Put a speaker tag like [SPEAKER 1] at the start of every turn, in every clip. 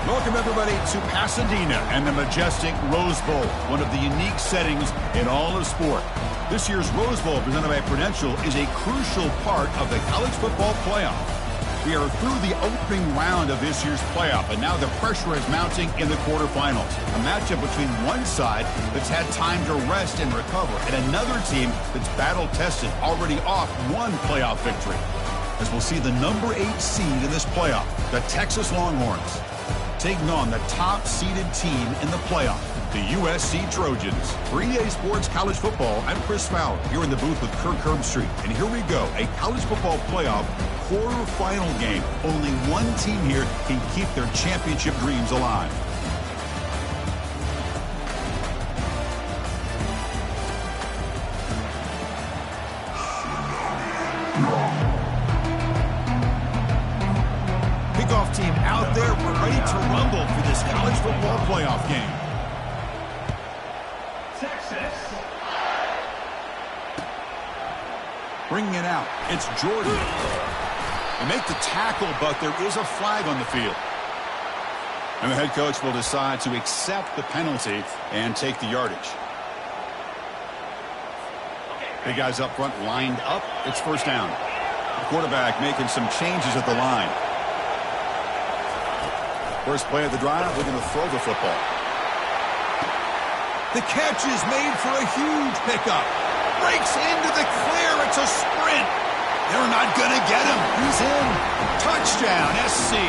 [SPEAKER 1] Welcome, everybody, to Pasadena and the majestic Rose Bowl, one of the unique settings in all of sport. This year's Rose Bowl, presented by Prudential, is a crucial part of the college football playoff. We are through the opening round of this year's playoff, and now the pressure is mounting in the quarterfinals. A matchup between one side that's had time to rest and recover, and another team that's battle-tested, already off one playoff victory. As we'll see the number 8 seed in this playoff, the Texas Longhorns, taking on the top-seeded team in the playoff, the USC Trojans. For EA Sports College Football, I'm Chris Fowler, here in the booth with Kirk Herbstreit. And here we go, a college football playoff quarterfinal game. Only one team here can keep their championship dreams alive. Kickoff team out there, we're ready to rumble for this college football playoff game.
[SPEAKER 2] Texas.
[SPEAKER 1] Bringing it out, it's Jordan. They make the tackle, but there is a flag on the field. And the head coach will decide to accept the penalty and take the yardage. The guys up front lined up. It's first down. The quarterback making some changes at the line. First play of the drive, we're going to throw the football. The catch is made for a huge pickup. Breaks into the clear. It's a sprint. They're not going to get him. He's in. Touchdown, SC.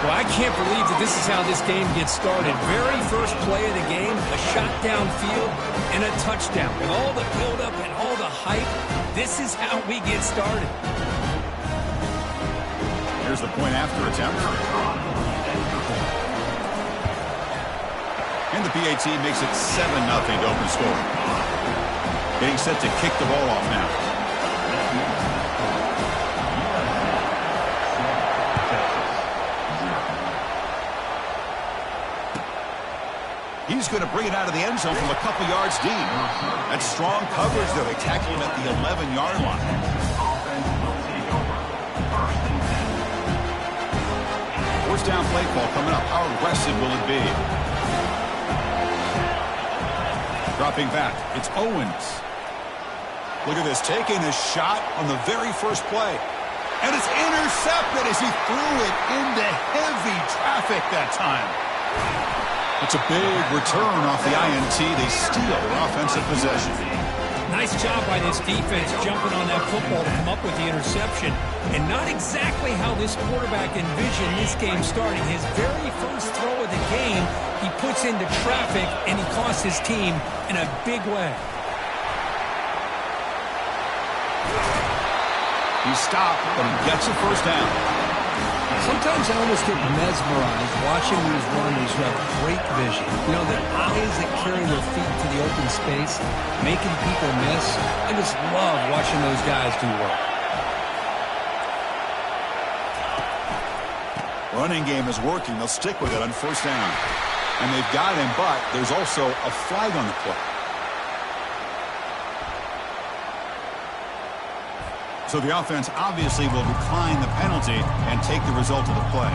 [SPEAKER 3] Well, I can't believe that this is how this game gets started. Very first play of the game, a shot downfield and a touchdown. With all the buildup and all the hype, this is how we get started.
[SPEAKER 1] Here's the point after attempt. And the PAT makes it 7-0 to open score. Getting set to kick the ball off now. He's going to bring it out of the end zone from a couple yards deep. That's strong coverage, though. They tackle him at the 11-yard line. First down play call coming up. How aggressive will it be? Dropping back, it's Owens. Look at this, taking a shot on the very first play. And it's intercepted as he threw it into heavy traffic that time. It's a big return off the INT. They steal their offensive possession.
[SPEAKER 3] Nice job by this defense jumping on that football to come up with the interception. And not exactly how this quarterback envisioned this game starting. His very first throw of the game, he puts into traffic, and he costs his team in a big way.
[SPEAKER 1] He stopped, but he gets a first down.
[SPEAKER 4] Sometimes I almost get mesmerized watching these runners who have great vision. You know, the eyes that carry their feet to the open space, making people miss. I just love watching those guys do work.
[SPEAKER 1] Running game is working. They'll stick with it on first down. And they've got him, but there's also a flag on the play. So the offense obviously will decline the penalty and take the result of the play.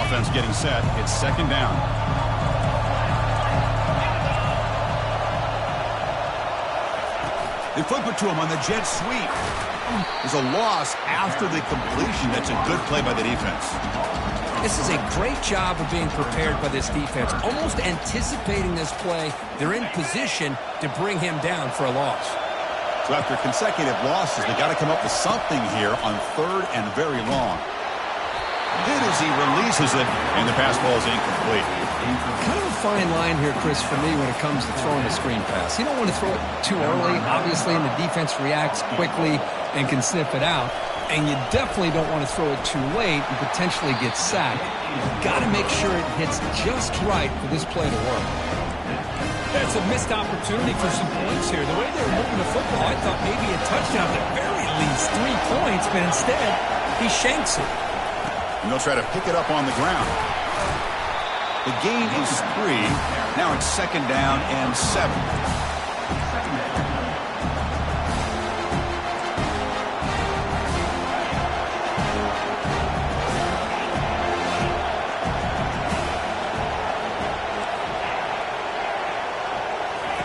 [SPEAKER 1] Offense getting set. It's second down. They flip it to him on the jet sweep. There's a loss after the completion. That's a good play by the defense.
[SPEAKER 4] This is a great job of being prepared by this defense. Almost anticipating this play, they're in position to bring him down for a loss.
[SPEAKER 1] So after consecutive losses, they got to come up with something here on third and very long. Hit as he releases it, and the pass ball is incomplete.
[SPEAKER 4] Kind of a fine line here, Chris, for me when it comes to throwing a screen pass. You don't want to throw it too early, obviously, and the defense reacts quickly and can sniff it out. And you definitely don't want to throw it too late and potentially get sacked. You've got to make sure it hits just right for this play to work.
[SPEAKER 3] That's a missed opportunity for some points here. The way they were moving the football, I thought maybe a touchdown, at the very least 3 points, but instead he shanks it.
[SPEAKER 1] And they'll try to pick it up on the ground. The gain is 3. Now it's 2nd down and 7.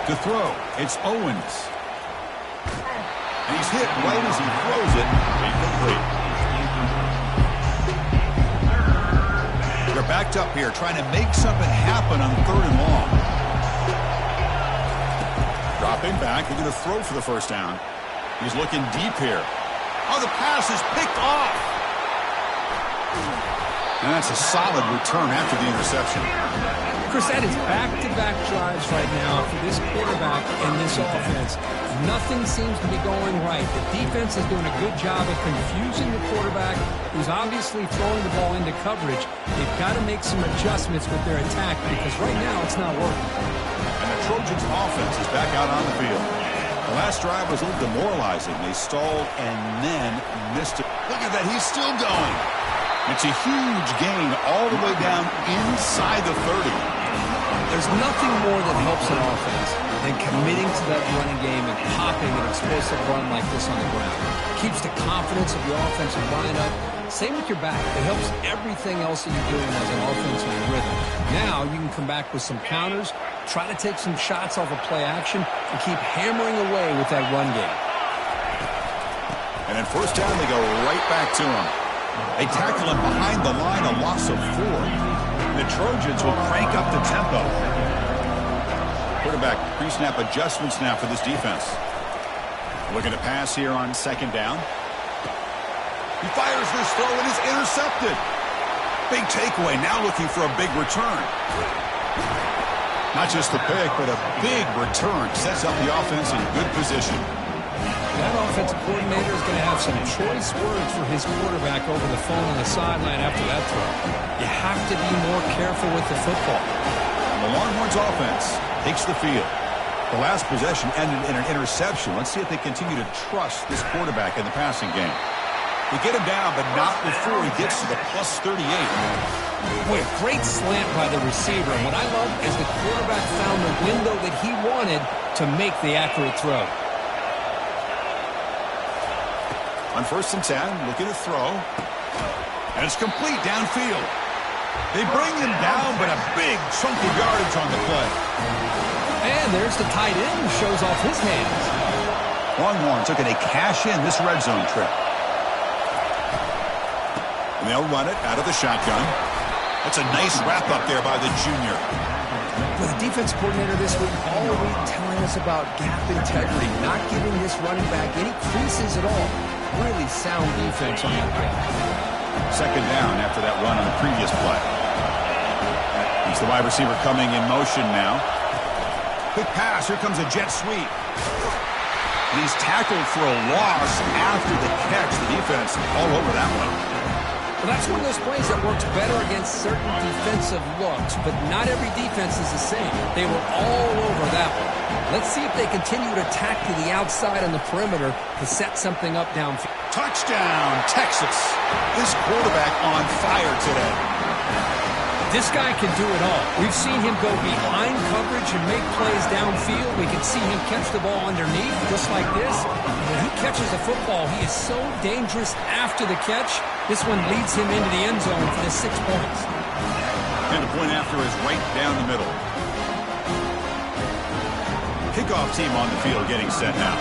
[SPEAKER 1] To throw, it's Owens. And he's hit right as he throws it. Incomplete. They're backed up here, trying to make something happen on 3rd and long. Dropping back, they're going to throw for the 1st down. He's looking deep here. Oh, the pass is picked off. And that's a solid return after the interception.
[SPEAKER 3] Chris, that is back-to-back drives right now for this quarterback and this offense. Nothing seems to be going right. The defense is doing a good job of confusing the quarterback, who's obviously throwing the ball into coverage. They've got to make some adjustments with their attack because right now it's not working.
[SPEAKER 1] And the Trojans' offense is back out on the field. The last drive was a little demoralizing. They stalled and then missed it. Look at that. He's still going. It's a huge gain all the way down inside the 30.
[SPEAKER 3] There's nothing more that helps an offense than committing to that running game and popping an explosive run like this on the ground. Keeps the confidence of your offensive line up. Same with your back. It helps everything else that you're doing as an offensive rhythm. Now you can come back with some counters, try to take some shots off of play action, and keep hammering away with that run game.
[SPEAKER 1] And then 1st down, they go right back to him. They tackle him behind the line, a loss of 4. The Trojans will crank up the tempo. Quarterback pre-snap adjustments now for this defense. Looking to pass here on 2nd down. He fires this throw and is intercepted. Big takeaway, now looking for a big return. Not just the pick, but a big return. Sets up the offense in good position.
[SPEAKER 3] That offensive coordinator is going to have some choice words for his quarterback over the phone on the sideline after that throw. You have to be more careful with the football.
[SPEAKER 1] And the Longhorns offense takes the field. The last possession ended in an interception. Let's see if they continue to trust this quarterback in the passing game. They get him down, but not before he gets to the plus 38.
[SPEAKER 3] Boy, a great slant by the receiver. And what I love is the quarterback found the window that he wanted to make the accurate throw.
[SPEAKER 1] On 1st and 10, looking to throw. And it's complete downfield. They bring him down, but a big chunk of yardage on the play.
[SPEAKER 3] And there's the tight end who shows off his hands.
[SPEAKER 1] Longhorns looking to cash in this red zone trip. And they'll run it out of the shotgun. That's a nice wrap-up there by the junior.
[SPEAKER 3] With the defense coordinator this week, all week telling us about gap integrity, not giving this running back any creases at all. Really sound defense on that play.
[SPEAKER 1] 2nd down after that run on the previous play. It's the wide receiver coming in motion now. Quick pass. Here comes a jet sweep. And he's tackled for a loss after the catch. The defense all over that one.
[SPEAKER 3] Well, that's one of those plays that works better against certain defensive looks, but not every defense is the same. They were all over that one. Let's see if they continue to attack to the outside on the perimeter to set something up downfield.
[SPEAKER 1] Touchdown, Texas. This quarterback on fire today.
[SPEAKER 3] This guy can do it all. We've seen him go behind coverage and make plays downfield. We can see him catch the ball underneath, just like this. When he catches the football, he is so dangerous after the catch. This one leads him into the end zone for the 6 points.
[SPEAKER 1] And the point after is right down the middle. Kickoff team on the field getting set now.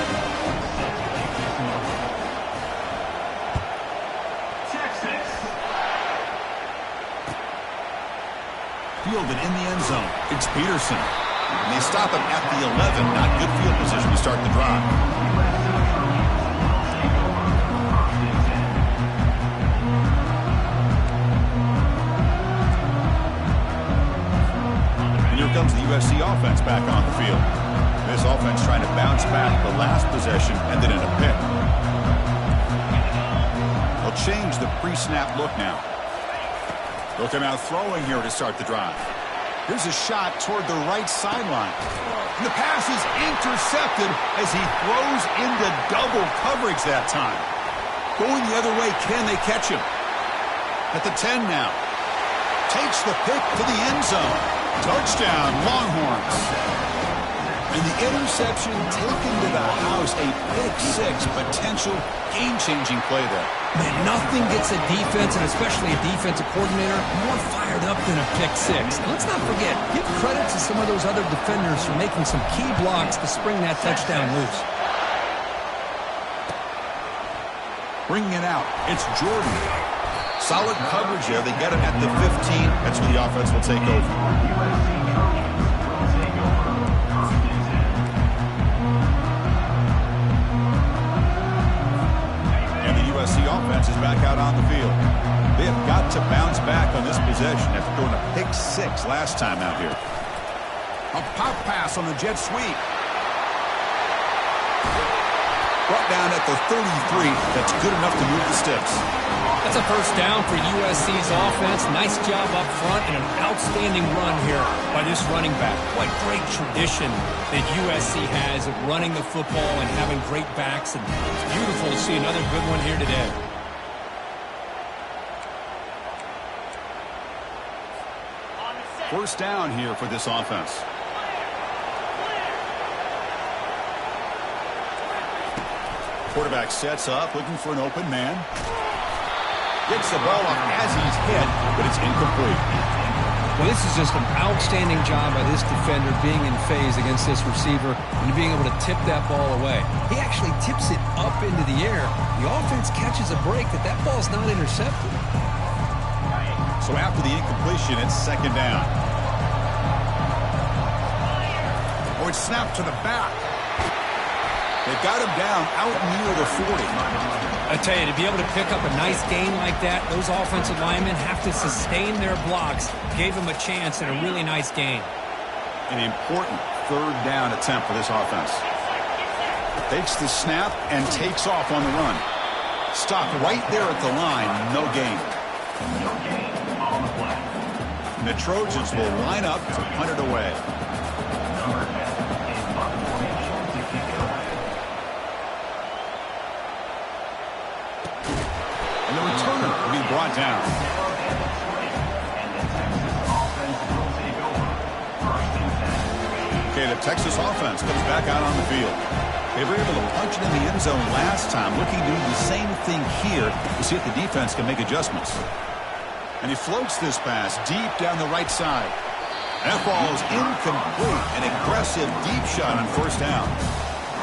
[SPEAKER 1] Fielded in the end zone. It's Peterson. And they stop him at the 11. Not good field position to start the drive. And here comes the USC offense back on the field. This offense trying to bounce back. The last possession ended in a pick. They'll change the pre-snap look now. Looking out throwing here to start the drive. Here's a shot toward the right sideline. And the pass is intercepted as he throws into double coverage that time. Going the other way, can they catch him? At the 10 now. Takes the pick to the end zone. Touchdown, Longhorns. And the interception taken to the house. A pick-6 potential game-changing play there.
[SPEAKER 3] Man, nothing gets a defense, and especially a defensive coordinator, more fired up than a pick-6. And let's not forget, give credit to some of those other defenders for making some key blocks to spring that touchdown loose.
[SPEAKER 1] Bringing it out, it's Jordan. Solid coverage there. They get it at the 15. That's where the offense will take over. And the USC offense is back out on the field. They have got to bounce back on this possession after throwing a pick-6 last time out here. A pop pass on the jet sweep. Brought down at the 33. That's good enough to move the sticks.
[SPEAKER 3] That's a first down for USC's offense. Nice job up front and an outstanding run here by this running back. What great tradition that USC has of running the football and having great backs. And it's beautiful to see another good one here today.
[SPEAKER 1] First down here for this offense. Quarterback sets up, looking for an open man. Gets the ball off as he's hit, but it's incomplete.
[SPEAKER 4] Well, this is just an outstanding job by this defender being in phase against this receiver and being able to tip that ball away. He actually tips it up into the air. The offense catches a break that ball's not intercepted.
[SPEAKER 1] So after the incompletion, it's second down. Oh, it's snapped to the back. They've got him down out near the 40.
[SPEAKER 3] I tell you, to be able to pick up a nice gain like that, those offensive linemen have to sustain their blocks. Gave him a chance and a really nice gain.
[SPEAKER 1] An important third down attempt for this offense. Takes the snap and takes off on the run. Stopped right there at the line, no gain. And the Trojans will line up to punt it away. And the returner will be brought down. Okay, the Texas offense comes back out on the field. They were able to punch it in the end zone last time, looking to do the same thing here to see if the defense can make adjustments. And he floats this pass deep down the right side. That ball is incomplete. An aggressive deep shot on first down.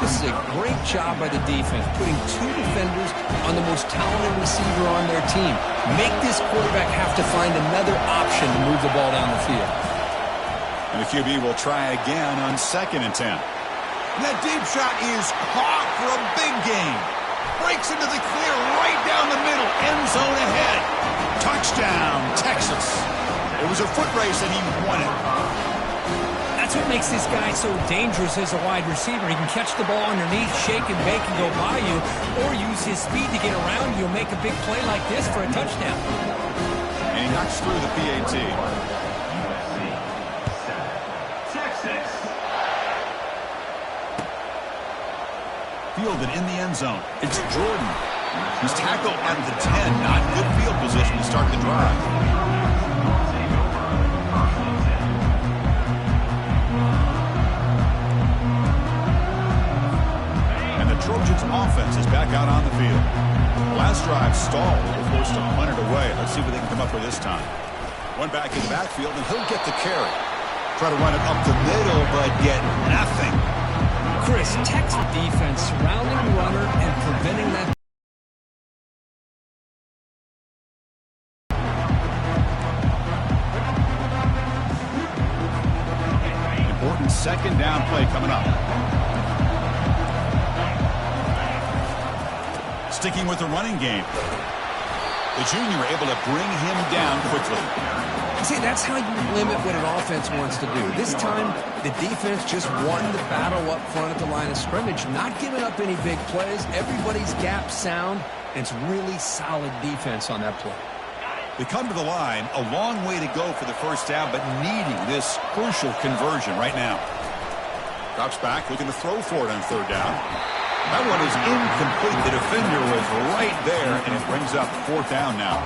[SPEAKER 4] This is a great job by the defense, putting two defenders on the most talented receiver on their team. Make this quarterback have to find another option to move the ball down the field.
[SPEAKER 1] And the QB will try again on 2nd and 10. And that deep shot is caught for a big gain. Breaks into the clear right down the middle. End zone ahead. Touchdown, Texas. It was a foot race and he won it.
[SPEAKER 3] That's what makes this guy so dangerous as a wide receiver. He can catch the ball underneath, shake and bake and go by you, or use his speed to get around you and make a big play like this for a touchdown.
[SPEAKER 1] And he knocks through the PAT. Fielded in the end zone. It's Jordan. He's tackled at the 10. Not good field position to start the drive. Trojans offense is back out on the field. Last drive stalled. They're forced to punt it away. Let's see what they can come up with this time. One back in the backfield, and he'll get the carry. Try to run it up the middle, but get nothing.
[SPEAKER 4] Chris, Texas defense surrounding the runner and preventing that.
[SPEAKER 1] Important second down play coming up. Sticking with the running game. The junior able to bring him down quickly.
[SPEAKER 4] See, that's how you limit what an offense wants to do. This time, the defense just won the battle up front at the line of scrimmage, not giving up any big plays. Everybody's gap sound, and it's really solid defense on that play.
[SPEAKER 1] They come to the line, a long way to go for the first down, but needing this crucial conversion right now. Drops back, looking to throw for it on third down. That one is incomplete. The defender was right there, and it brings up fourth down now.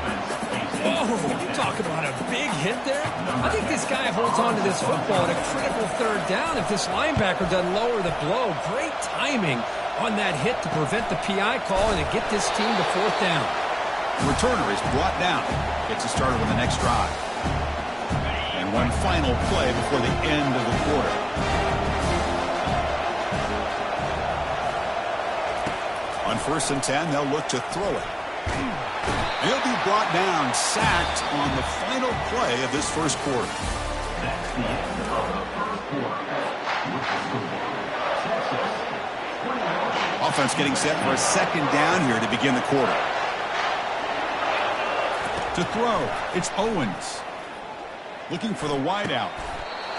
[SPEAKER 3] Whoa, talk about a big hit there. I think this guy holds on to this football at a critical third down if this linebacker doesn't lower the blow. Great timing on that hit to prevent the PI call and to get this team to fourth down.
[SPEAKER 1] The returner is brought down. Gets it started on the next drive. And one final play before the end of the quarter. On 1st and 10, they'll look to throw it. He'll be brought down, sacked on the final play of this first quarter. Offense getting set for a second down here to begin the quarter. To throw, it's Owens. Looking for the wideout.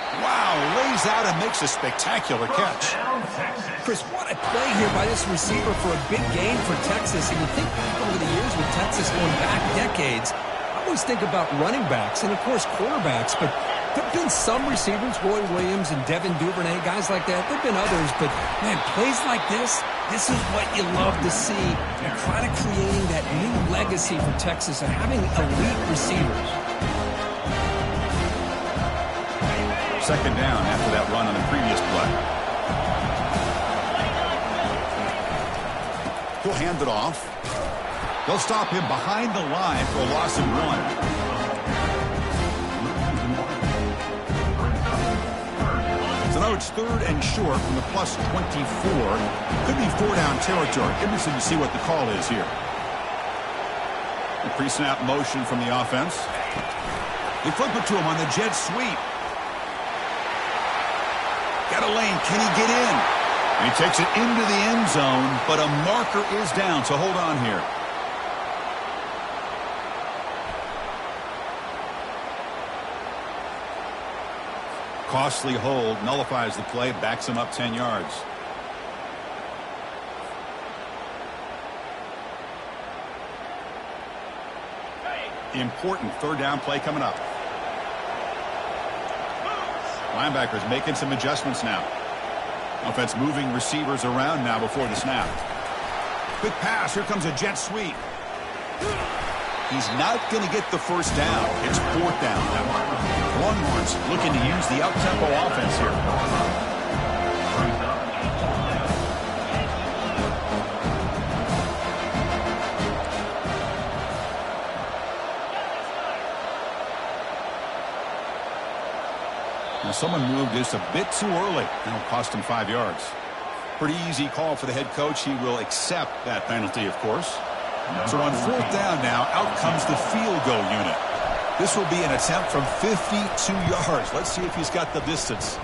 [SPEAKER 1] Wow, lays out and makes a spectacular catch.
[SPEAKER 3] Chris, what a play here by this receiver for a big gain for Texas. And you think back over the years with Texas going back decades, I always think about running backs and, of course, quarterbacks. But there have been some receivers, Roy Williams and Devin Duvernay, guys like that. There have been others. But, man, plays like this is what you love to see. And kind of creating that new legacy for Texas of having elite receivers.
[SPEAKER 1] Second down after that run on the previous play. He'll hand it off. They'll stop him behind the line for a loss of 1. So now it's 3rd and short from the +24. Could be 4-down territory. Interesting to see what the call is here. The pre-snap motion from the offense. They flip it to him on the jet sweep. Got a lane. Can he get in? And he takes it into the end zone, but a marker is down, so hold on here. Costly hold, nullifies the play, backs him up 10 yards. Important 3rd down play coming up. Linebackers making some adjustments now. Offense moving receivers around now before the snap. Quick pass. Here comes a jet sweep. He's not going to get the first down. It's 4th down. Longhorns looking to use the up-tempo offense here. Now someone moved just a bit too early. That'll cost him 5 yards. Pretty easy call for the head coach. He will accept that penalty, of course. So on 4th down now, out comes the field goal unit. This will be an attempt from 52 yards. Let's see if he's got the distance.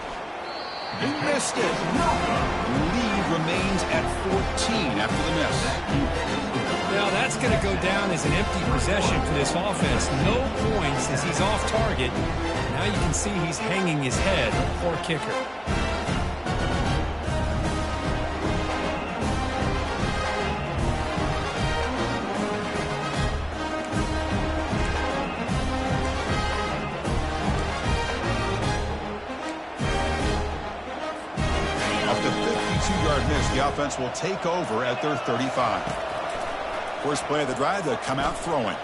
[SPEAKER 1] He missed it. The lead remains at 14 after the miss.
[SPEAKER 3] Now that's going to go down as an empty possession for this offense. No points as he's off target. Now you can see he's hanging his head. Poor kicker.
[SPEAKER 1] After 52-yard miss, the offense will take over at their 35. First play of the drive, they'll come out throwing.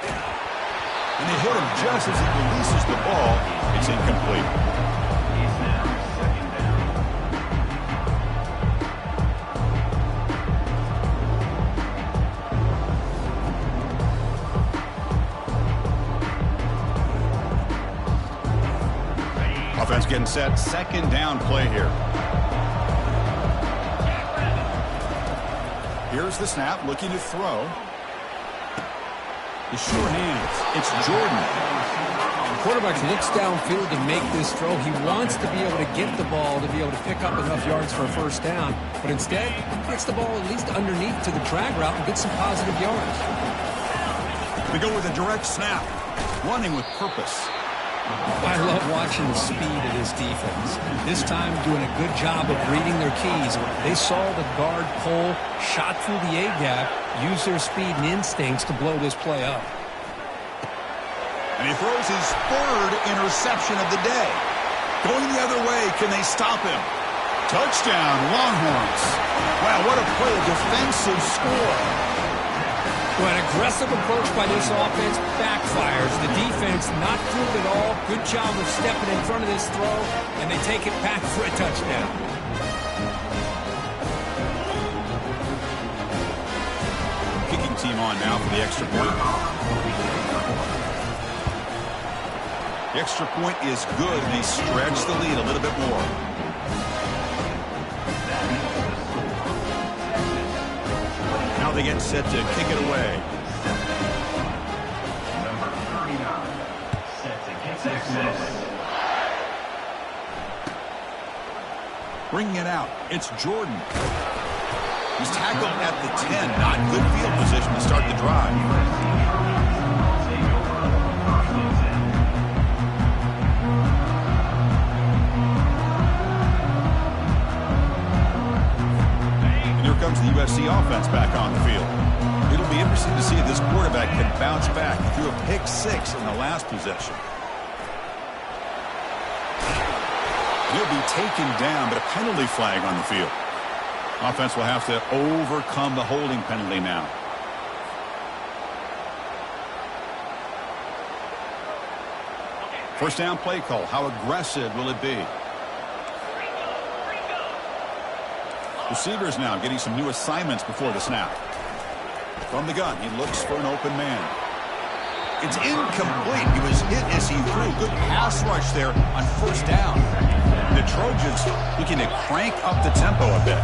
[SPEAKER 1] And they hit him just as he releases the ball. It's incomplete. Offense getting set. 2nd down play here. Here's the snap, looking to throw. The short hands. It's Jordan.
[SPEAKER 4] The quarterback looks downfield to make this throw. He wants to be able to get the ball to be able to pick up enough yards for a first down. But instead, he gets the ball at least underneath to the drag route and gets some positive yards.
[SPEAKER 1] We go with a direct snap. Running with purpose.
[SPEAKER 4] I love watching the speed of this defense. This time doing a good job of reading their keys. They saw the guard pull, shot through the A-gap, used their speed and instincts to blow this play up.
[SPEAKER 1] And he throws his 3rd interception of the day. Going the other way, can they stop him? Touchdown, Longhorns. Wow, what a play, a defensive score.
[SPEAKER 3] Well, an aggressive approach by this offense backfires. The defense not fooled at all. Good job of stepping in front of this throw, and they take it back for a touchdown.
[SPEAKER 1] Kicking team on now for the extra point. The extra point is good, and they stretch the lead a little bit more. Now they get set to kick it away.
[SPEAKER 2] Number 39, set to kick this.
[SPEAKER 1] Bringing it out, it's Jordan. He's tackled at the 10. Not good field position to start the drive. And here comes the USC offense back on the field. It'll be interesting to see if this quarterback can bounce back. He threw a pick 6 in the last possession. He'll be taken down, but a penalty flag on the field. Offense will have to overcome the holding penalty now. First down play call. How aggressive will it be? Receivers now getting some new assignments before the snap. From the gun, he looks for an open man. It's incomplete. He was hit as he threw. Good pass rush there on first down. The Trojans looking to crank up the tempo a bit.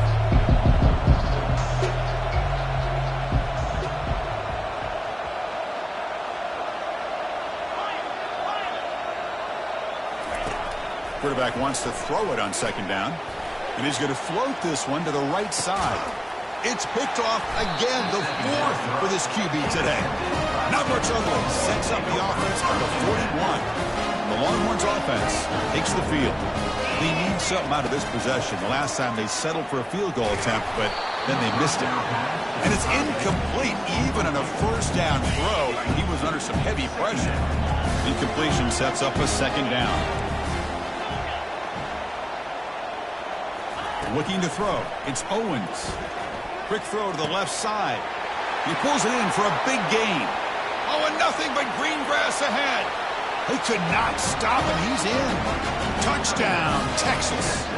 [SPEAKER 1] Quarterback wants to throw it on second down. And he's going to float this one to the right side. It's picked off again, the 4th for this QB today. Not much other. Sets up the offense at the 41. The Longhorns offense takes the field. They need something out of this possession. The last time they settled for a field goal attempt, but then they missed it. And it's incomplete. Even on a first down throw, he was under some heavy pressure. Incompletion sets up a second down. Looking to throw. It's Owens. Quick throw to the left side. He pulls it in for a big gain. Oh, and nothing but green grass ahead. They could not stop him. He's in. Touchdown, Texas.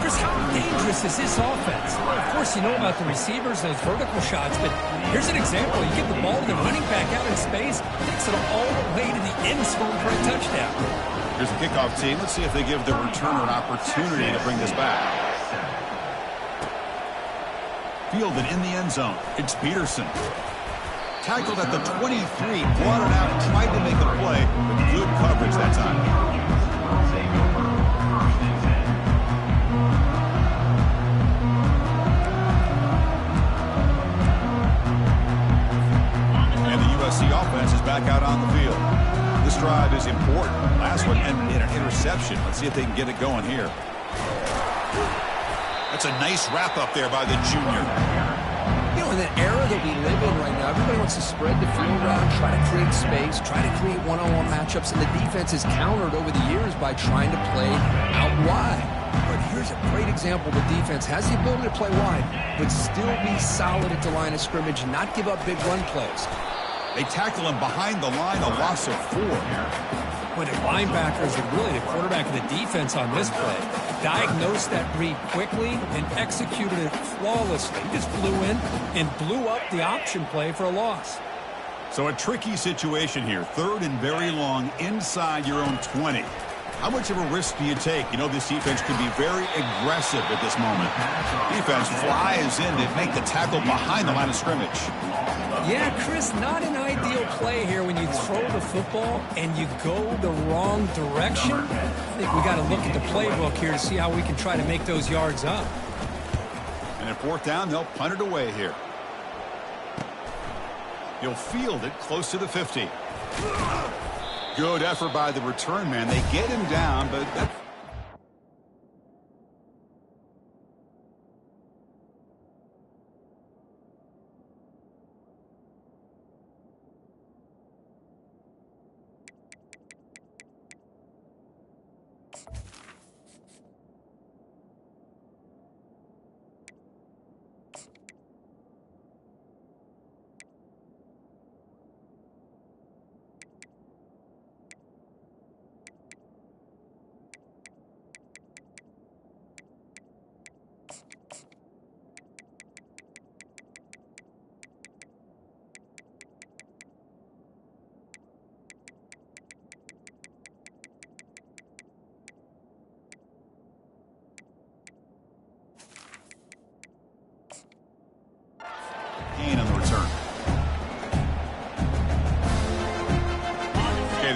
[SPEAKER 3] Chris, how dangerous is this offense? Well, of course, you know about the receivers, those vertical shots, but here's an example. You get the ball to the running back out in space, takes it all the way to the end zone for a touchdown.
[SPEAKER 1] Here's the kickoff team. Let's see if they give the returner an opportunity to bring this back. Fielded in the end zone. It's Peterson. Tackled at the 23, brought it out, and tried to make a play, but good coverage that time. And the USC offense is back out on the field. This drive is important. Last one ended in an interception. Let's see if they can get it going here. That's a nice wrap-up there by the junior.
[SPEAKER 4] You know, in the era that we live in right now, everybody wants to spread the field around, try to create space, try to create one-on-one matchups, and the defense is countered over the years by trying to play out wide. But here's a great example. The defense has the ability to play wide, but still be solid at the line of scrimmage and not give up big run plays.
[SPEAKER 1] They tackle him behind the line, a loss of 4.
[SPEAKER 3] When the linebackers and really the quarterback of the defense on this play diagnosed that read quickly and executed it flawlessly. He just flew in and blew up the option play for a loss.
[SPEAKER 1] So a tricky situation here. 3rd and very long inside your own 20. How much of a risk do you take? You know, this defense can be very aggressive at this moment. Defense flies in to make the tackle behind the line of scrimmage.
[SPEAKER 3] Yeah, Chris, not an ideal play here when you throw the football and you go the wrong direction. I think we got to look at the playbook here to see how we can try to make those yards up.
[SPEAKER 1] And at 4th down, they'll punt it away here. He'll field it close to the 50. Good effort by the return man. They get him down, but that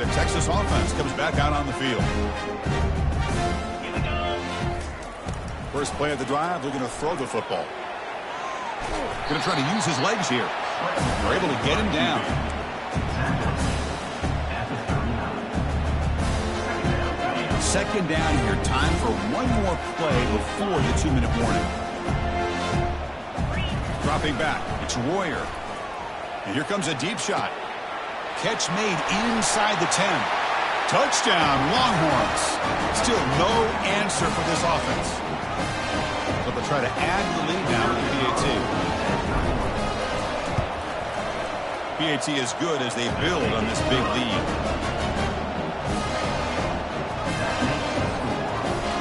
[SPEAKER 1] The Texas offense comes back out on the field. First play of the drive, they're going to throw the football. Going to try to use his legs here. They're able to get him down. Second down here. Time for one more play before the 2-minute warning. Dropping back. It's Royer. And here comes a deep shot. Catch made inside the 10. Touchdown, Longhorns. Still no answer for this offense. But they'll try to add the lead now with the PAT. PAT is good as they build on this big lead.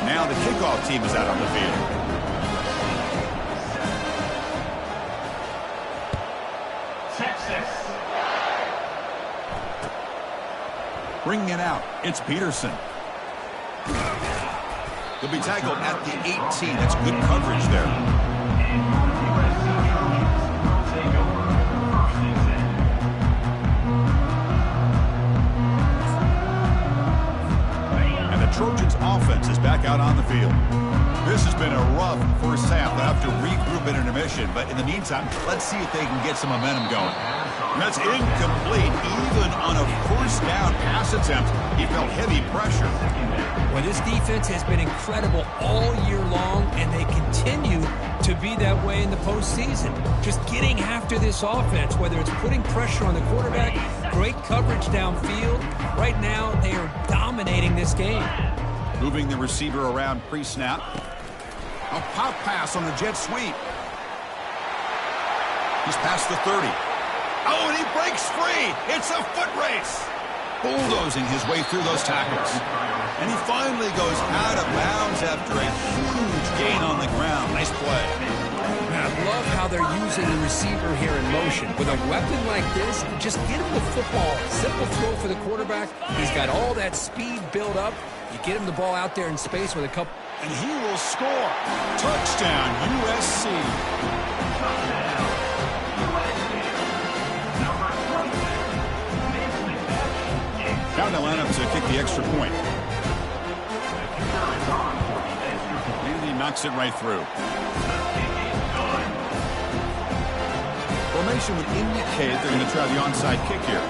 [SPEAKER 1] Now the kickoff team is out on the field. Bringing it out, it's Peterson. He'll be tackled at the 18. That's good coverage there. And the Trojans offense is back out on the field. This has been a rough first half. They'll have to regroup in intermission, but in the meantime, let's see if they can get some momentum going. And that's incomplete. Even on a first down pass attempt, he felt heavy pressure.
[SPEAKER 3] Well, this defense has been incredible all year long, and they continue to be that way in the postseason. Just getting after this offense, whether it's putting pressure on the quarterback, great coverage downfield. Right now, they are dominating this game.
[SPEAKER 1] Moving the receiver around pre-snap. A pop pass on the jet sweep. He's past the 30. Oh, and he breaks free. It's a foot race. Bulldozing his way through those tackles. And he finally goes out of bounds after a huge gain on the ground. Nice play.
[SPEAKER 3] I love how they're using the receiver here in motion. With a weapon like this, just get him the football. Simple throw for the quarterback. He's got all that speed built up. You get him the ball out there in space with a couple.
[SPEAKER 1] And he will score. Touchdown, USC. Now they line up to kick the extra point. And he knocks it right through. Formation would indicate they're going to try the onside kick here.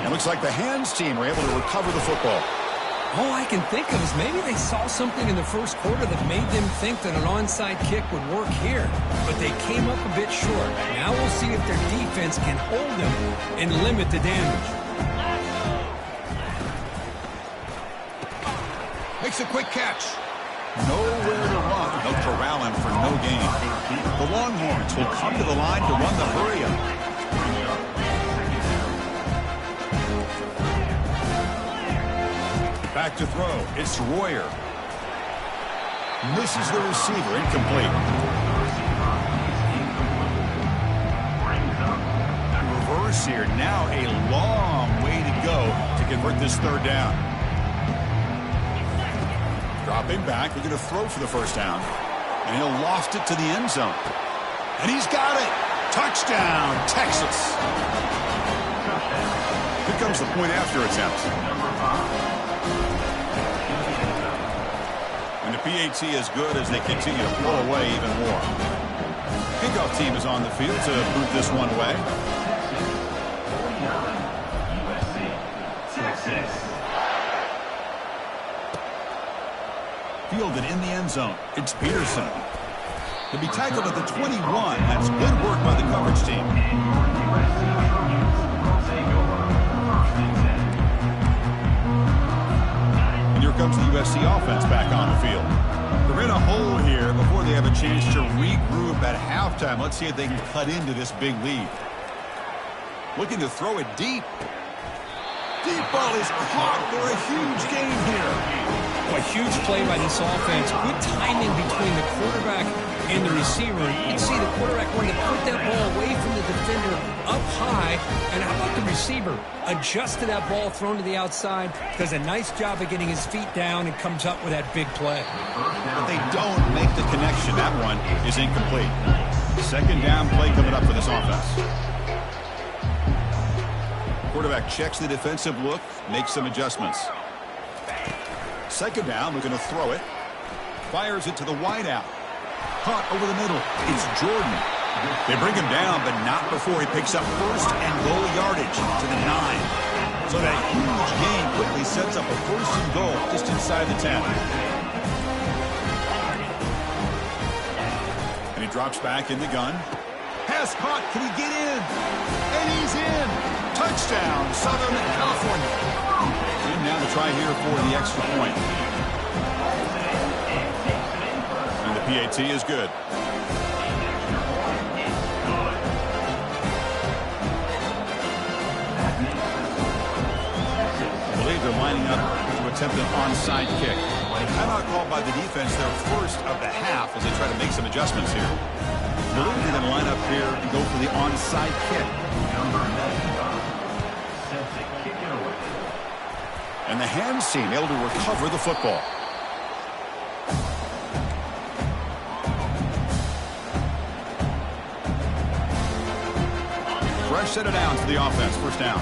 [SPEAKER 1] It looks like the hands team were able to recover the football.
[SPEAKER 3] All I can think of is maybe they saw something in the first quarter that made them think that an onside kick would work here. But they came up a bit short. Now we'll see if their defense can hold them and limit the damage.
[SPEAKER 1] Makes a quick catch. Nowhere to run. They'll corral him for no gain. The Longhorns will come to the line to run the hurry-up. Back to throw. It's Royer. Misses the receiver. Incomplete. Reverse here. Now a long way to go to convert this third down. Dropping back. They're going to throw for the first down. And he'll loft it to the end zone. And he's got it. Touchdown, Texas. Here comes the point after attempt. And the PAT is good as they continue to pull away even more. Kickoff team is on the field to boot this one away. Fielded in the end zone. It's Peterson. He'll be tackled at the 21. That's good work by the coverage team. And here comes the USC offense back on the field. They're in a hole here before they have a chance to regroup at halftime. Let's see if they can cut into this big lead. Looking to throw it deep. Deep ball is caught for a huge gain here.
[SPEAKER 3] A huge play by this offense. Good timing between the quarterback and the receiver. You can see the quarterback wanted to put that ball away from the defender up high. And how about the receiver? Adjust to that ball thrown to the outside. Does a nice job of getting his feet down and comes up with that big play.
[SPEAKER 1] But they don't make the connection. That one is incomplete. Second down play coming up for this offense. Quarterback checks the defensive look, makes some adjustments. Second down, looking to throw it. Fires it to the wide out. Caught over the middle. It's Jordan. They bring him down, but not before he picks up first and goal yardage to the 9. So that huge gain quickly sets up a first and goal just inside the 10. And he drops back in the gun. Pass caught. Can he get in? And he's in. Touchdown, Southern California. And now to try here for the extra point. And the PAT is good. I believe they're lining up to attempt an onside kick. Timeout called by the defense, their first of the half as they try to make some adjustments here. I believe they're going to line up here and go for the onside kick. And the hands team able to recover the football. Fresh set of downs to the offense. First down.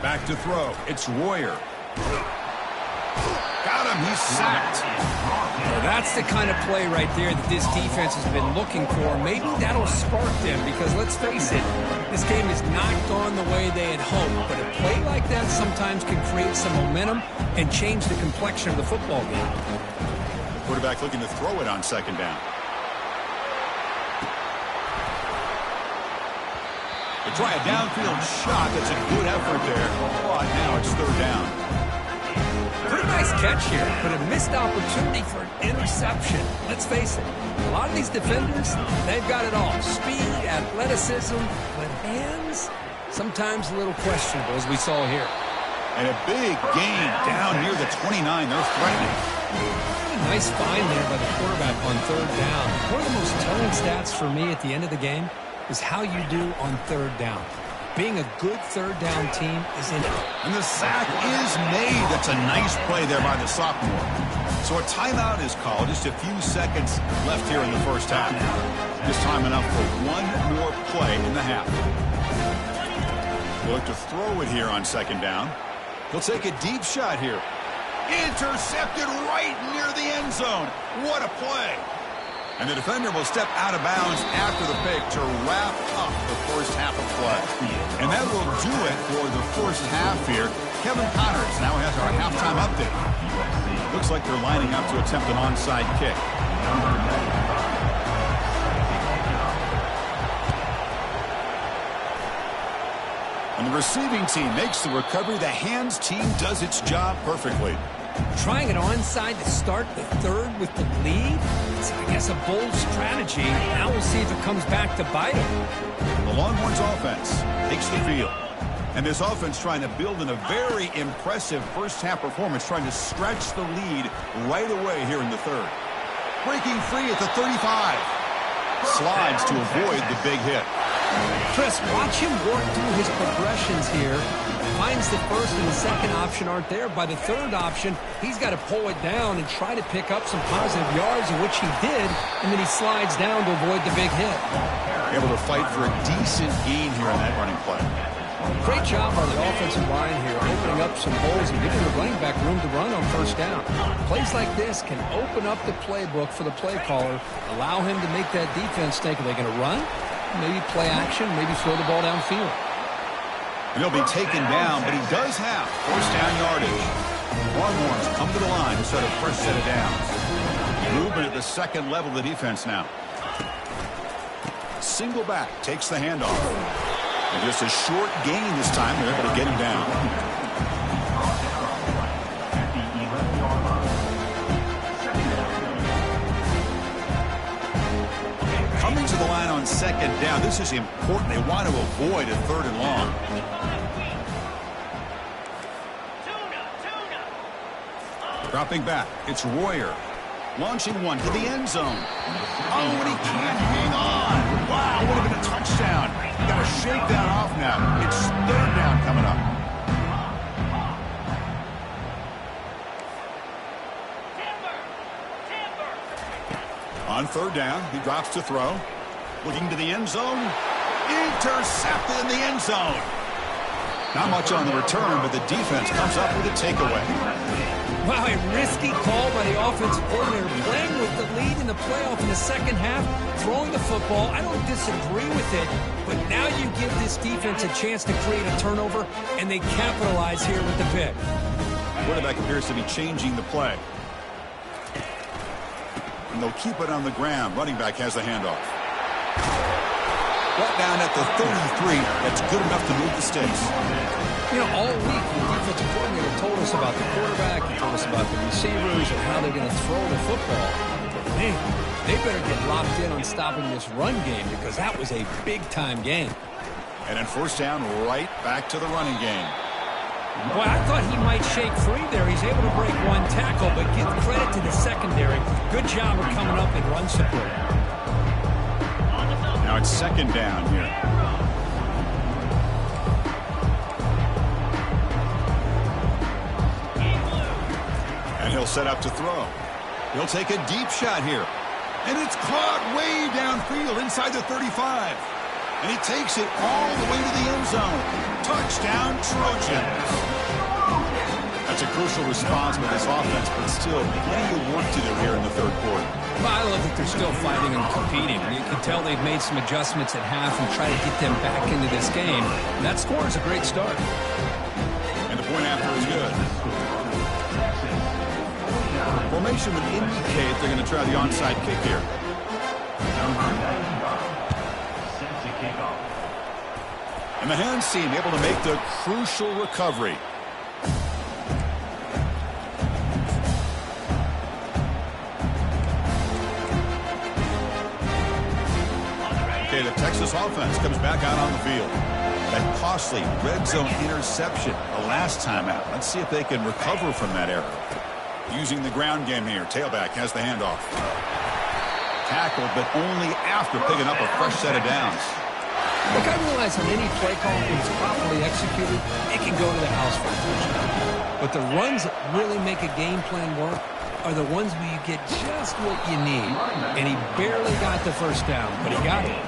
[SPEAKER 1] Back to throw. It's Royer. Got him. He's sacked.
[SPEAKER 4] Well, that's the kind of play right there that this defense has been looking for. Maybe that'll spark them because, let's face it, this game has not gone the way they had hoped. But a play like that sometimes can create some momentum and change the complexion of the football game.
[SPEAKER 1] The quarterback looking to throw it on second down. They try a downfield shot. That's a good effort there. But now it's third down.
[SPEAKER 4] Pretty nice catch here, but a missed opportunity for an interception. Let's face it, a lot of these defenders, they've got it all. Speed, athleticism, but hands, sometimes a little questionable, as we saw here.
[SPEAKER 1] And a big gain down near the 29. They're threatening.
[SPEAKER 4] Nice find there by the quarterback on third down. One of the most telling stats for me at the end of the game is how you do on third down. Being a good third down team is in it.
[SPEAKER 1] And the sack is made. That's a nice play there by the sophomore. So a timeout is called. Just a few seconds left here in the first half. This time enough for one more play in the half. We'll look to throw it here on second down. He'll take a deep shot here. Intercepted right near the end zone. What a play. And the defender will step out of bounds after the pick to wrap up the first half of play. And that will do it for the first half here. Kevin Connors now has our halftime update. Looks like they're lining up to attempt an onside kick. And the receiving team makes the recovery. The hands team does its job perfectly.
[SPEAKER 4] Trying it onside to start the third with the lead? It's, I guess, a bold strategy. Now we'll see if it comes back to bite them.
[SPEAKER 1] The Longhorns offense takes the field. And this offense trying to build in a very impressive first-half performance, trying to stretch the lead right away here in the third. Breaking free at the 35. Slides to avoid the big hit.
[SPEAKER 4] Chris, watch him work through his progressions here. Finds the first and the second option aren't there. By the third option, he's got to pull it down and try to pick up some positive yards, in which he did, and then he slides down to avoid the big hit.
[SPEAKER 1] Able to fight for a decent gain here on that running play.
[SPEAKER 4] Great job on the offensive line here, opening up some holes and giving the running back room to run on first down. Plays like this can open up the playbook for the play caller, allow him to make that defense think, are they going to run? Maybe play action, maybe throw the ball downfield.
[SPEAKER 1] And he'll be taken down, but he does have first down yardage. Longhorns come to the line to start a fresh set of downs. Movement at the second level of the defense now. Single back takes the handoff. And just a short gain this time. They're able to get him down. Coming to the line on second down. This is important. They want to avoid a third and long. Dropping back. It's Royer. Launching one to the end zone. Oh, and he can't hang on. Wow, would have been a touchdown. Got to shake that off now. It's third down coming up. On third down, he drops to throw. Looking to the end zone. Intercepted in the end zone. Not much on the return, but the defense comes up with a takeaway.
[SPEAKER 3] Wow, a risky call by the offensive coordinator, playing with the lead in the playoff in the second half, throwing the football. I don't disagree with it, but now you give this defense a chance to create a turnover, and they capitalize here with the pick.
[SPEAKER 1] Quarterback appears to be changing the play. And they'll keep it on the ground. Running back has the handoff. Brought down at the 33. That's good enough to move the stakes.
[SPEAKER 4] You know, all week, the defensive coordinator told us about the quarterback. He told us about the receivers and how they're going to throw the football. But, man, they better get locked in on stopping this run game because that was a big-time game.
[SPEAKER 1] And then first down, right back to the running game.
[SPEAKER 3] Boy, I thought he might shake free there. He's able to break one tackle, but give credit to the secondary. Good job of coming up in run support.
[SPEAKER 1] Now it's second down here. And he'll set up to throw. He'll take a deep shot here. And it's caught way downfield inside the 35. And he takes it all the way to the end zone. Touchdown, Trojans. That's a crucial response by this offense, but still plenty of work to do here in the third quarter.
[SPEAKER 4] Well, I love that they're still fighting and competing. You can tell they've made some adjustments at half and try to get them back into this game. And that score is a great start.
[SPEAKER 1] And the point after is good. Formation would indicate they're going to try the onside kick here. And the hands team able to make the crucial recovery. Okay, the Texas offense comes back out on the field. That costly red zone interception the last time out. Let's see if they can recover from that error. Using the ground game here. Tailback has the handoff. Tackled, but only after picking up a fresh set of downs.
[SPEAKER 4] Look, I realize on any play call, if it's properly executed, it can go to the house for a touchdown. But the runs that really make a game plan work are the ones where you get just what you need. And he barely got the first down, but he got it.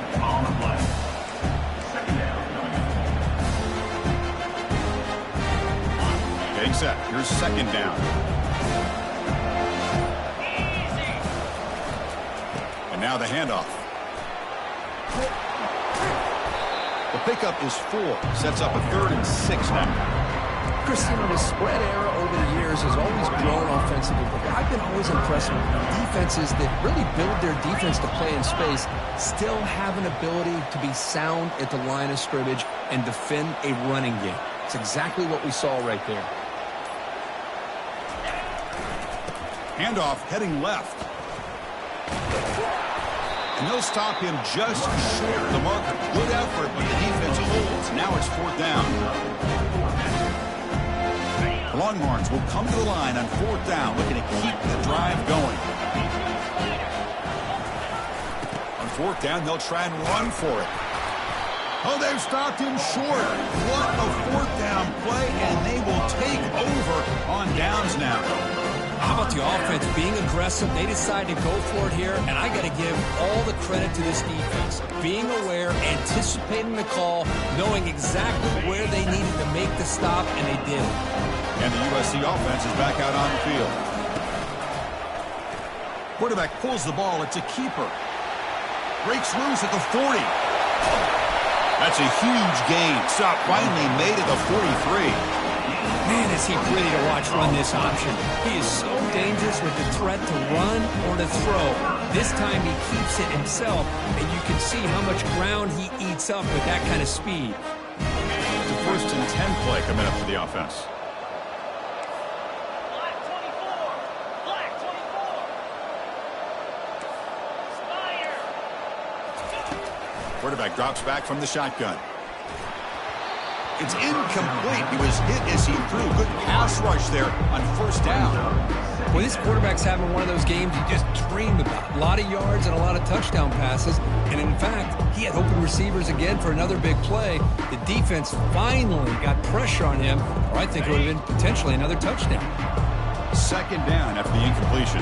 [SPEAKER 1] Getting set. Here's second down. And now the handoff. The pickup is 4. Sets up a 3rd and 6 now.
[SPEAKER 4] Chris, you know, the spread era over the years has always grown offensively, but I've been always impressed with defenses that really build their defense to play in space, still have an ability to be sound at the line of scrimmage and defend a running game. It's exactly what we saw right there.
[SPEAKER 1] Handoff heading left. And they'll stop him just short of the marker. Good effort, but the defense holds. Now it's 4th down. The Longhorns will come to the line on 4th down, looking to keep the drive going. On 4th down, they'll try and run for it. Oh, they've stopped him short. What a 4th down play, and they will take over on downs now.
[SPEAKER 3] How about the offense being aggressive? They decide to go for it here, and I got to give all the credit to this defense. Being aware, anticipating the call, knowing exactly where they needed to make the stop, and they did it.
[SPEAKER 1] And the USC offense is back out on the field. Quarterback pulls the ball. It's a keeper. Breaks loose at the 40. That's a huge gain. Stop finally made at the 43.
[SPEAKER 3] Man, is he pretty to watch run this option. He is so dangerous with the threat to run or to throw. This time he keeps it himself, and you can see how much ground he eats up with that kind of speed.
[SPEAKER 1] It's a 1st and 10 play coming up for the offense. Quarterback drops back from the shotgun. It's incomplete. He was hit as he threw. Good pass rush there on 1st down.
[SPEAKER 4] Well, this quarterback's having one of those games you just dream about. A lot of yards and a lot of touchdown passes. And in fact, he had open receivers again for another big play. The defense finally got pressure on him, or I think it would have been potentially another touchdown.
[SPEAKER 1] 2nd down after the incompletion.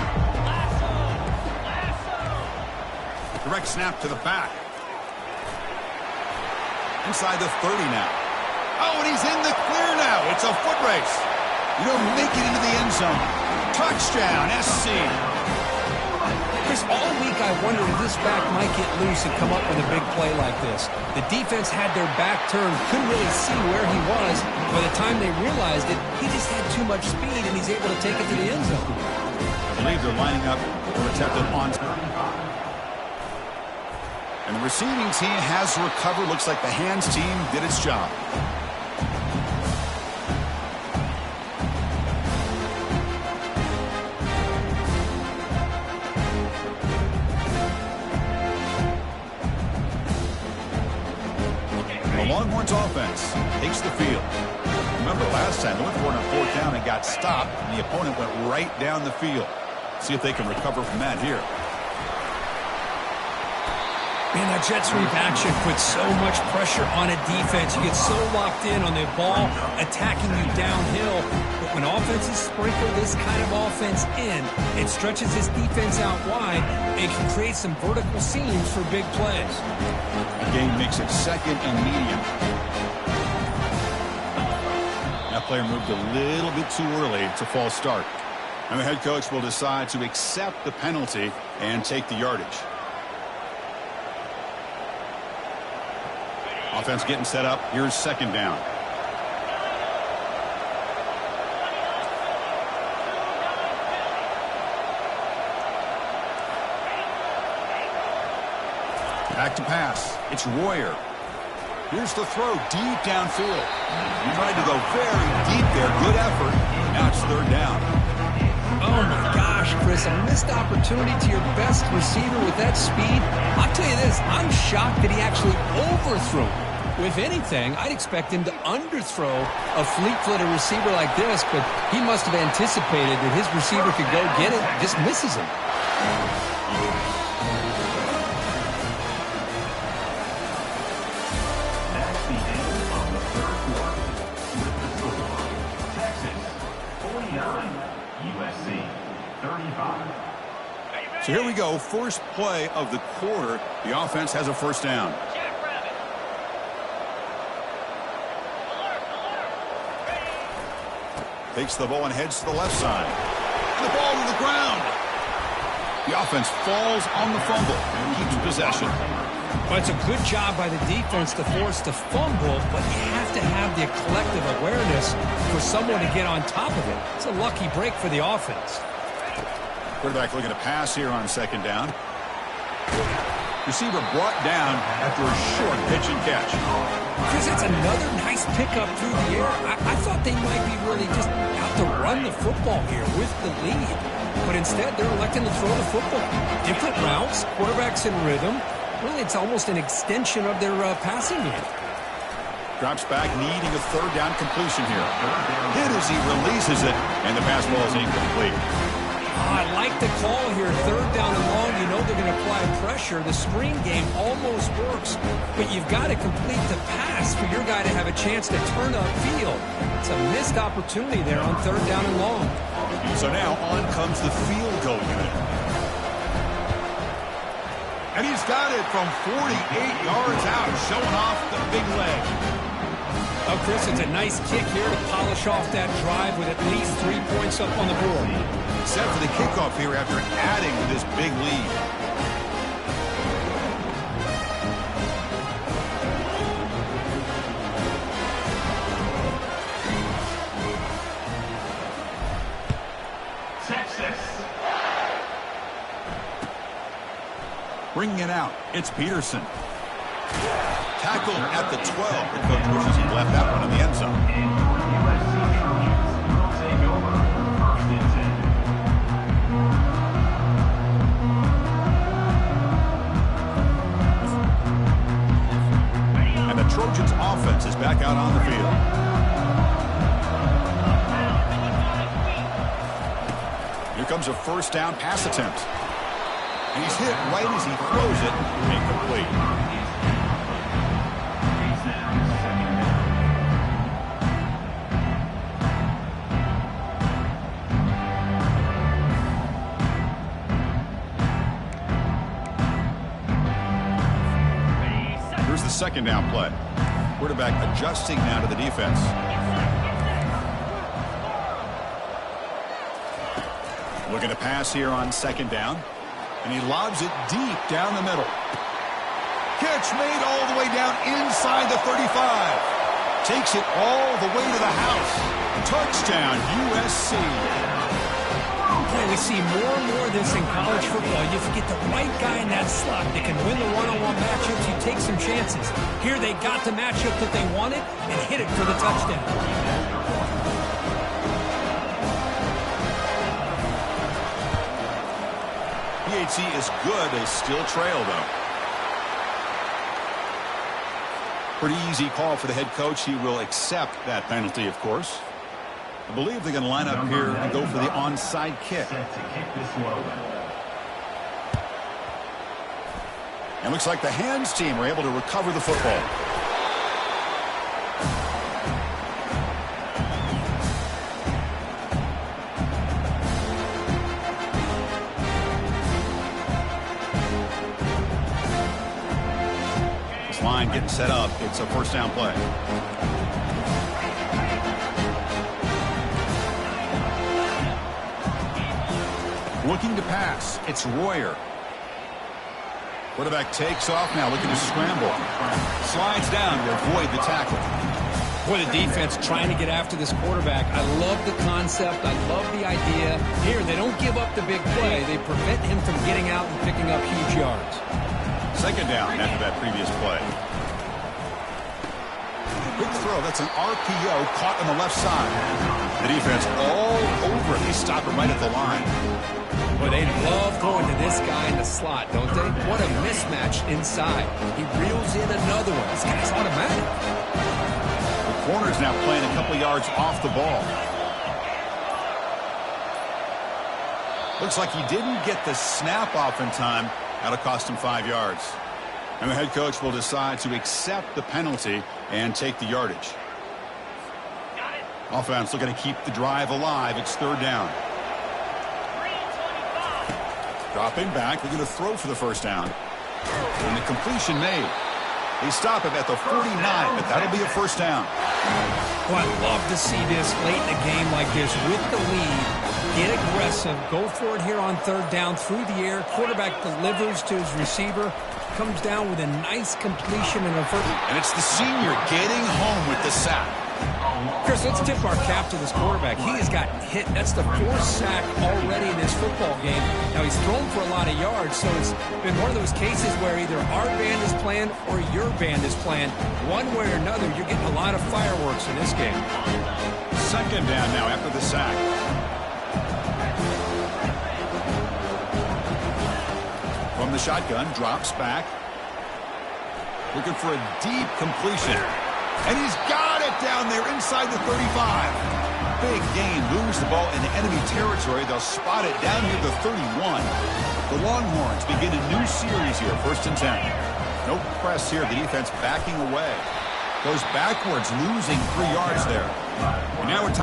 [SPEAKER 1] Direct snap to the back. Inside the 30 now. Oh, and he's in the clear now. It's a foot race. He'll make it into the end zone. Touchdown, SC.
[SPEAKER 4] Chris, all week I wondered if this back might get loose and come up with a big play like this. The defense had their back turned, couldn't really see where he was. By the time they realized it, he just had too much speed, and he's able to take it to the end zone.
[SPEAKER 1] I believe they're lining up for attempted onside. And the receiving team has recovered. Looks like the hands team did its job. The Longhorns offense takes the field. Remember last time they went for it on fourth down and got stopped, and the opponent went right down the field. See if they can recover from that here.
[SPEAKER 3] Man, that jet sweep action puts so much pressure on a defense. You get so locked in on the ball attacking you downhill. But when offenses sprinkle this kind of offense in, it stretches this defense out wide and can create some vertical seams for big plays.
[SPEAKER 1] The game makes it second and medium. That player moved a little bit too early. It's a false start. And the head coach will decide to accept the penalty and take the yardage. Offense getting set up. Here's second down. Back to pass. It's Royer. Here's the throw deep downfield. He tried to go very deep there. Good effort. Now it's third down.
[SPEAKER 4] Oh, my gosh, Chris, a missed opportunity to your best receiver with that speed. I'll tell you this, I'm shocked that he actually overthrew. If anything, I'd expect him to underthrow a fleet-footed receiver like this, but he must have anticipated that his receiver could go get it, just misses him.
[SPEAKER 2] That's the end of the third quarter. With the score, Texas 49, USC 35.
[SPEAKER 1] So here we go. First play of the quarter. The offense has a first down. Takes the ball and heads to the left side. And the ball to the ground. The offense falls on the fumble and keeps possession.
[SPEAKER 3] Well, it's a good job by the defense to force the fumble, but you have to have the collective awareness for someone to get on top of it. It's a lucky break for the offense.
[SPEAKER 1] Quarterback looking to pass here on second down. Receiver brought down after a short pitch and catch.
[SPEAKER 3] Chris, it's another nice pickup through the air. I thought they might be really just out to run the football here with the lead. But instead, they're electing to throw the football. Different routes, quarterbacks in rhythm. Really, it's almost an extension of their passing game.
[SPEAKER 1] Drops back, needing a third down completion here. Hit as he releases it, and the pass ball is incomplete.
[SPEAKER 3] I like the call here. Third down and long. You know they're going to apply pressure. The screen game almost works, but you've got to complete the pass for your guy to have a chance to turn upfield. It's a missed opportunity there on third down and long.
[SPEAKER 1] So now on comes the field goal unit. And he's got it from 48 yards out, showing off the big leg.
[SPEAKER 3] Oh, Chris, it's a nice kick here to polish off that drive with at least 3 points up on the board.
[SPEAKER 1] Set for the kickoff here after adding to this big lead.
[SPEAKER 2] Texas.
[SPEAKER 1] Bringing it out, it's Peterson. Tackled at the 12. The coach wishes he left that one in the end zone.
[SPEAKER 2] USC Trojans will take over first and 10.
[SPEAKER 1] And the Trojans offense is back out on the field. Here comes a first down pass attempt. And he's hit right as he throws it, incomplete. Here's the second down play. Quarterback adjusting now to the defense. Looking to pass here on second down. And he lobs it deep down the middle. Catch made all the way down inside the 35. Takes it all the way to the house. Touchdown, USC.
[SPEAKER 3] Boy, we see more and more of this in college football. You get the right guy in that slot that can win the one-on-one matchups. You take some chances. Here they got the matchup that they wanted and hit it for the touchdown.
[SPEAKER 1] PHC is good. They still trail, though. Pretty easy call for the head coach. He will accept that penalty, of course. I believe they're going to line up here and go for the onside kick. And looks like the hands team are able to recover the football. This line getting set up. It's a first down play. Looking to pass. It's Royer. Quarterback takes off now, looking to scramble. Slides down to avoid the tackle.
[SPEAKER 4] Boy, the defense trying to get after this quarterback. I love the concept. I love the idea. Here, they don't give up the big play. They prevent him from getting out and picking up huge yards.
[SPEAKER 1] Second down after that previous play. Big throw. That's an RPO caught on the left side. The defense all over it. They stop it right at the line.
[SPEAKER 4] Boy, they love throwing to this guy in the slot, don't they? What a mismatch inside. He reels in another one. This guy's automatic.
[SPEAKER 1] The corner's now playing a couple yards off the ball. Looks like he didn't get the snap off in time. That'll cost him 5 yards. And the head coach will decide to accept the penalty and take the yardage. Offense looking to keep the drive alive. It's third down. Dropping back. They're going to throw for the first down. And the completion made. They stop him at the 49, but that'll be a first down.
[SPEAKER 3] Well, I'd love to see this late in a game like this with the lead. Get aggressive. Go for it here on third down through the air. Quarterback delivers to his receiver. Comes down with a nice completion and a first.
[SPEAKER 1] And it's the senior getting home with the sack.
[SPEAKER 3] Chris, let's tip our cap to this quarterback. He has got hit. That's the 4th sack already in this football game. Now, he's thrown for a lot of yards, so it's been one of those cases where either our band is playing or your band is playing. One way or another, you're getting a lot of fireworks in this game.
[SPEAKER 1] Second down now after the sack. From the shotgun, drops back. Looking for a deep completion. And he's got it down there inside the 35. Big gain. Lose the ball in enemy territory. They'll spot it down near the 31. The Longhorns begin a new series here. 1st and 10. No press here. The defense backing away. Goes backwards, losing 3 yards there. And now we're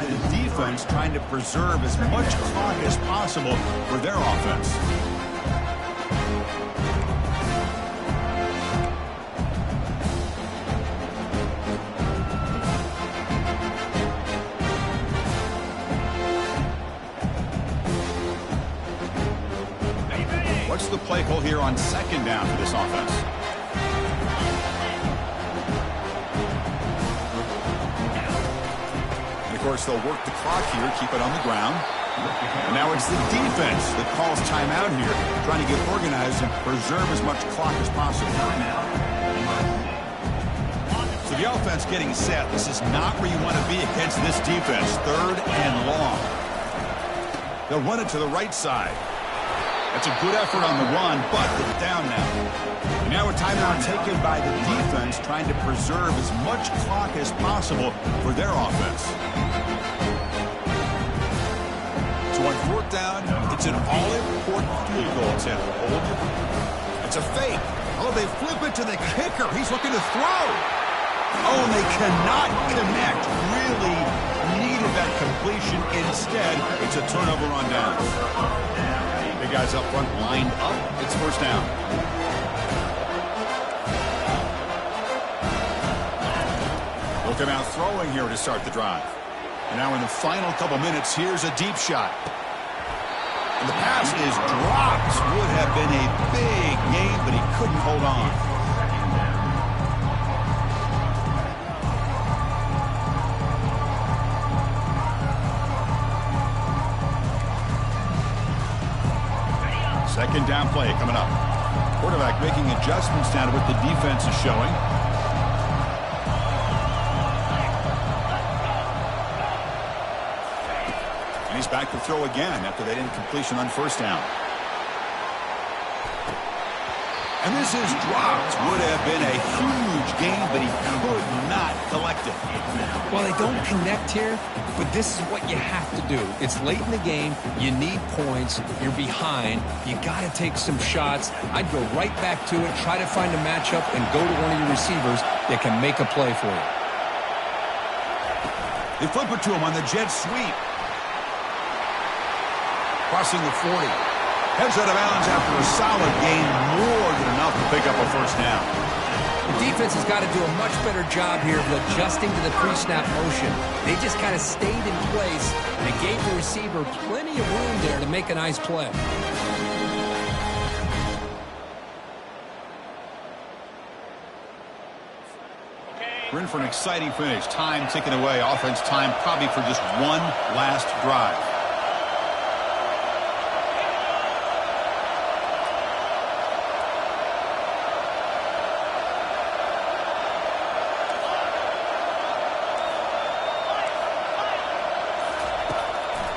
[SPEAKER 1] the defense trying to preserve as much clock as possible for their offense. What's the play call here on second down for this offense? Of course, they'll work the clock here, keep it on the ground. And now it's the defense that calls timeout here, trying to get organized and preserve as much clock as possible. So the offense getting set. This is not where you want to be against this defense. 3rd and long. They'll run it to the right side. That's a good effort on the run, but it's down now. And now a timeout taken by the defense, trying to preserve as much clock as possible for their offense. So on 4th down, it's an all-important field goal attempt. It's a fake. Oh, they flip it to the kicker. He's looking to throw. Oh, and they cannot connect. Really needed that completion. Instead, it's a turnover on downs. Big guys up front lined up. It's 1st down. We'll come out throwing here to start the drive. And now in the final couple minutes, here's a deep shot. And the pass is dropped. Would have been a big game, but he couldn't hold on. Second down play coming up. Quarterback making adjustments down to what the defense is showing. And he's back to throw again after that incompletion on 1st down. And this is dropped. Would have been a huge game, but he could not collect it.
[SPEAKER 4] Well, they don't connect here, but this is what you have to do. It's late in the game. You need points. You're behind. You got to take some shots. I'd go right back to it, try to find a matchup, and go to one of your receivers that can make a play for you.
[SPEAKER 1] They flip it to him on the jet sweep. Crossing the 40. Heads out of bounds after a solid game, more than enough to pick up a 1st down.
[SPEAKER 4] The defense has got to do a much better job here of adjusting to the pre-snap motion. They just kind of stayed in place, and it gave the receiver plenty of room there to make a nice play.
[SPEAKER 1] We're in for an exciting finish. Time ticking away. Offense time probably for just one last drive.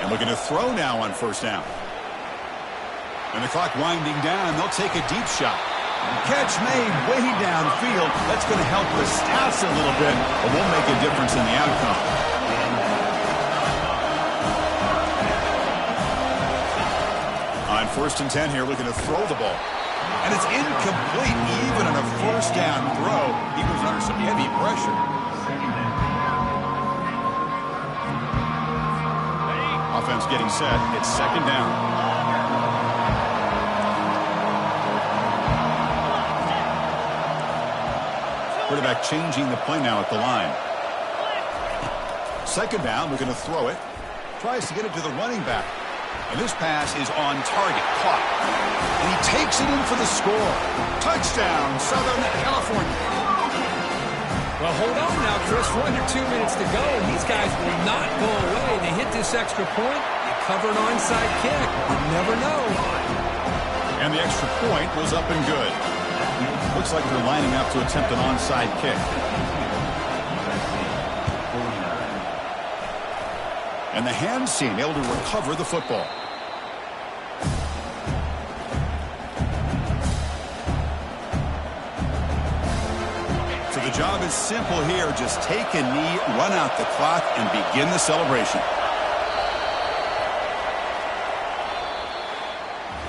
[SPEAKER 1] Looking to throw now on 1st down. And the clock winding down. They'll take a deep shot. Catch made way downfield. That's going to help the stats a little bit, but won't make a difference in the outcome. On 1st and 10 here, looking to throw the ball. And it's incomplete. Even on a 1st down throw, he was under some heavy pressure. Offense getting set. It's 2nd down. Quarterback changing the play now at the line. 2nd down. We're going to throw it. Tries to get it to the running back. And this pass is on target. Caught. And he takes it in for the score. Touchdown, Southern California.
[SPEAKER 3] Well, hold on now, Chris. 1 or 2 minutes to go, and these guys will not go away. They hit this extra point. You cover an onside kick. You never know.
[SPEAKER 1] And the extra point was up and good. Looks like they're lining up to attempt an onside kick. And the hands team able to recover the football. The job is simple here. Just take a knee, run out the clock, and begin the celebration.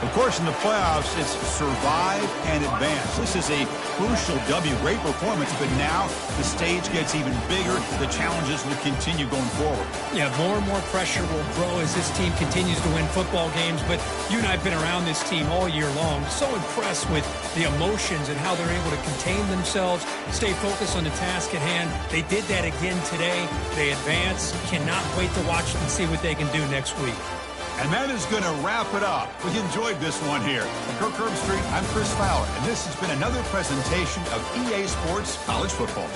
[SPEAKER 1] Of course, in the playoffs, it's survive and advance. This is a crucial W. Great performance, but now the stage gets even bigger. The challenges will continue going forward.
[SPEAKER 3] Yeah, more and more pressure will grow as this team continues to win football games. But you and I have been around this team all year long. So impressed with the emotions and how they're able to contain themselves, stay focused on the task at hand. They did that again today. They advance. Cannot wait to watch and see what they can do next week.
[SPEAKER 1] And that is going to wrap it up. We enjoyed this one here. From Kirk Street, I'm Chris Fowler, and this has been another presentation of EA Sports College Football.